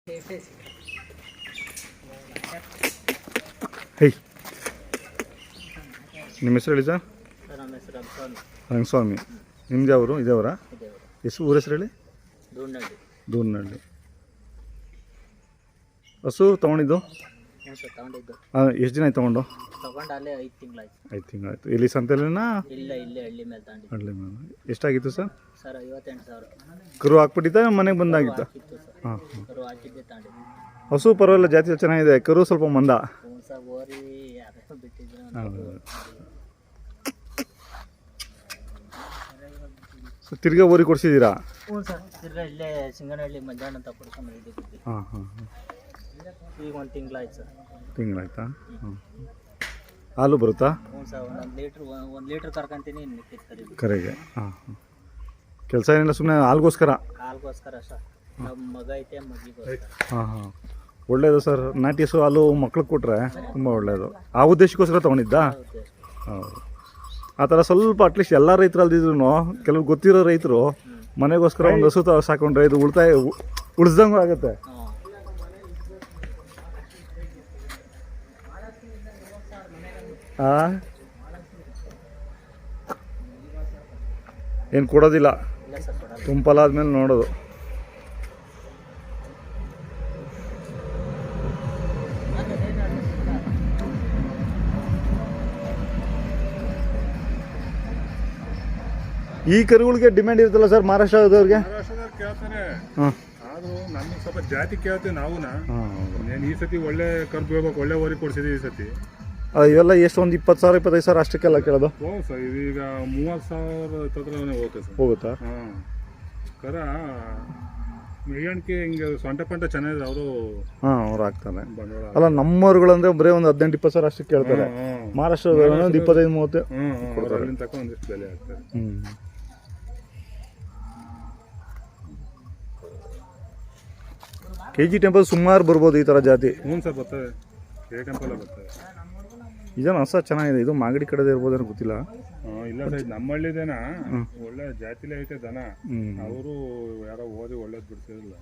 ಹೇ ನಿಮ್ಮ ಹೆಸರು ಹೇಳಿ ಸರ್? ನಮ್ಮ ಹೆಸರು ರಂಗಸ್ವಾಮಿ. ನಿಮ್ದು ಯಾವರು? ಇದೇವರಾ? ಊರ ಹೆಸರು ಹೇಳಿ? ದೂರ್ನಹಳ್ಳಿ. ಹಸು ತೊಗೊಂಡಿದ್ದು ಎಷ್ಟು ದಿನ ಆಯ್ತು ತೊಗೊಂಡು? ಅಲ್ಲೇ 5 ತಿಂಗಳಾಯ್ತು. 5 ತಿಂಗಳಾಯ್ತು. ಇಲ್ಲಿ ಸಂತೆಲಿನ? ಇಲ್ಲ, ಇಲ್ಲೇ ಹಳ್ಳಿ ಮೇಲೆ ತಗೊಂಡಿದ್ದು. ಹಳ್ಳಿ ಮೇಲೆ. ಎಷ್ಟಾಗಿತ್ತು ಸರ್? 58,000. ಕರು ಹಾಕ್ಬಿಟ್ಟಿದ್ದ ಮನೆಗೆ ಬಂದಾಗಿತ್ತು? ಹಾಂ. ಕರು ಹಾಕಿದ್ದೆ ತಗೊಂಡಿದ್ದು. ಹಸು ಪರವಾಗಿಲ್ಲ, ಜಾತಿ ಚೆನ್ನಾಗಿದೆ. ಕರು ಸ್ವಲ್ಪ ಮಂದ. ಓರಿ ಯಾರೋ ಬಿಟ್ಟಿದ್ರು. ತಿರ್ಗಾ ಊರಿ ಕೊಡ್ಸಿದ್ದೀರಾ? ಹ್ಞೂ ಸರ್, ತಿರ್ಗಾ ಇಲ್ಲೇ ಸಿಂಗನಹಳ್ಳಿ ಮಂಜಾನ ಅಂತ ಕೊಡ್ಕೊಂಡು ಬಂದಿದ್ದೀವಿ. ಹಾಂ ಹಾಂ. ಈಗ 1 ತಿಂಗಳಾಯ್ತು ಸರ್. ತಿಂಗಳಾಯ್ತಾ? ಹಾಂ. ಹಾಲು ಬರುತ್ತಾ? ಹ್ಞೂ ಸರ್, 1 ಲೀಟ್ರ್ ಕರ್ಕೊಂತೀನಿ. ಕರೆಗೆ. ಹಾಂ ಹಾಂ. ಕೆಲಸ ಏನಿಲ್ಲ, ಸುಮ್ಮನೆ ಹಾಲ್ಗೋಸ್ಕರ? ಹಾಲ್ಗೋಸ್ಕರ ಸರ್. ನಮ್ಮ ಮಗ ಐತೆ, ಮಗಿಗೋಸ್ಕರ. ಹಾಂ ಹಾಂ. ಒಳ್ಳೆಯದು ಸರ್. ನಾಟಿ ಹಸು ಹಾಲು ಮಕ್ಳಿಗೆ ಕೊಟ್ಟರೆ ತುಂಬ ಒಳ್ಳೆಯದು. ಆ ಉದ್ದೇಶಕ್ಕೋಸ್ಕರ ತೊಗೊಂಡಿದ್ದಾ? ಹೌದು. ಆ ಥರ ಸ್ವಲ್ಪ ಅಟ್ಲೀಸ್ಟ್ ಎಲ್ಲ ರೈತರು ಅಲ್ದಿದ್ರು ಕೆಲವು ಗೊತ್ತಿರೋ ರೈತರು ಮನೆಗೋಸ್ಕರ ಒಂದು ಹಸು ಸಾಕೊಂಡ್ರೆ ಇದು ಉಳಿಸ್ದಂಗೂ ಆಗುತ್ತೆ. ಏನು ಕೊಡೋದಿಲ್ಲ, ತುಂಬಲಾದ್ಮೇಲೆ ನೋಡೋದು. ಈ ಕರುಗಳಿಗೆ ಡಿಮ್ಯಾಂಡ್ ಇರುತ್ತಲ್ಲ ಸರ್ ಮಹಾರಾಷ್ಟ್ರದವ್ರಿಗೆ? ಕೇಳ್ತಾರೆ, ಆದ್ರೂ ನಮಗೆ ಸ್ವಲ್ಪ ಜಾತಿ ಕೇಳ್ತೀವಿ ನಾವು. ಈ ಸತಿ ಒಳ್ಳೆ ಕರ್ದು ಹೋಗ್ಬೇಕು, ಒಳ್ಳೆ ಓರಿ ಕೊಡ್ಸಿದ್ದೀವಿ ಈ ಸತಿ. ಇವೆಲ್ಲ ಎಷ್ಟು, ಒಂದು 20,000 25,000 ಅಷ್ಟಕ್ಕೆಲ್ಲ ಕೇಳೋದು? ಹೋಗಿ ಸರ್, ಇದೀಗ 30,000 ಹೋಗುತ್ತೆ ಸರ್. ಹೋಗುತ್ತಾ? ಹಾಂ. ಕರ ಮೇಯಣಿಕೆ ಹಿಂಗೆ ಸೊಂಟ ಪಂಟ ಚೆನ್ನಾಗಿದೆ ಅವರು. ಹಾಂ, ಅವ್ರು ಹಾಕ್ತಾರೆ. ಅಲ್ಲ, ನಮ್ಮವ್ರುಗಳಂದ್ರೆ ಬರೀ ಒಂದು 18-20,000 ಅಷ್ಟಕ್ಕೆ ಕೇಳ್ತಾರೆ. ಮಹಾರಾಷ್ಟ್ರ 25-30 ಕೊಡ್ತಾರೆ. ಅಲ್ಲಿಂದ ತಕ್ಕ ಒಂದಿಷ್ಟು ಬೆಲೆ ಆಗ್ತದೆ. KG ಟೆಂಪಲ್ ಸುಮಾರು ಬರ್ಬೋದು ಈ ಥರ ಜಾತಿ. ಹ್ಞೂ ಸರ್, ಬರ್ತವೆ. KG ಟೆಂಪಲ್ ಬರ್ತವೆ. ಇದನ್ನು ಹೊಸ ಚೆನ್ನಾಗಿದೆ. ಇದು ಮಾಗಡಿ ಕಡೆದು ಇರ್ಬೋದೇನೋ ಗೊತ್ತಿಲ್ಲ. ಇಲ್ಲ ಸರ್, ಇದು ನಮ್ಮ ಹಳ್ಳಿದೇನ ಒಳ್ಳೆ ಜಾತಿಲೇ ಐತೆ ದನ. ಅವರು ಯಾರೋ ಓದಿ ಒಳ್ಳೇದು ಬಿಡ್ತಿರಲಿಲ್ಲ.